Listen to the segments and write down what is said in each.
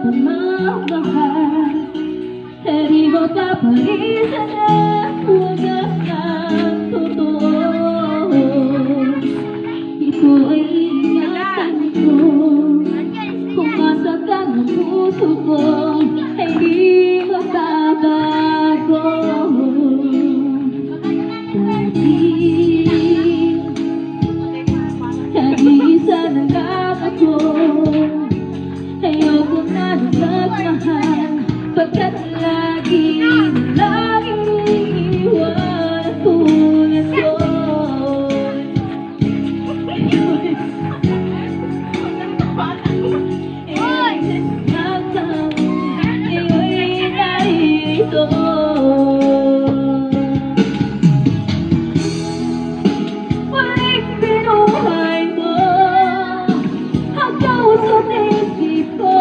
ayokong magmahal. Di mo kapalisan ang wagas ng totoo. Ito ay ingatan ko, kung masaktan ang puso ko ay di magbabago. Nag-iisa na lang ako, ayoko na magmahal, pagkat lagi na lang iniiwan at tulad ko. Iyo'y narito. Muling binuhay mo ang kausap na isip ko,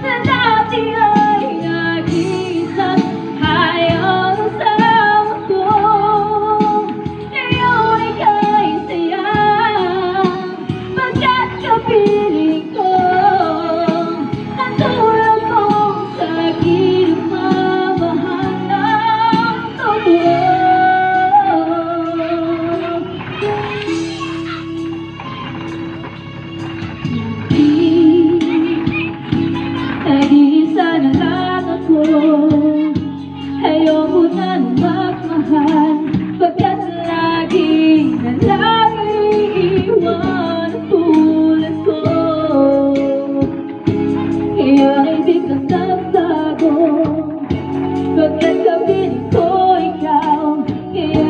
na dati ay nag-iisang ayaw sa mundo. Ngayon ika'y saya, pagkat kapiling ko ang tulad kong sa gilid mamahal ng totoo. Nag-iisa na lang ako, ayoko na magmahal, pagkat lagi na lang iiwan ang tulad ko. Kaya ay di ka nagtago, pagkat kapiling ko ikaw. Kaya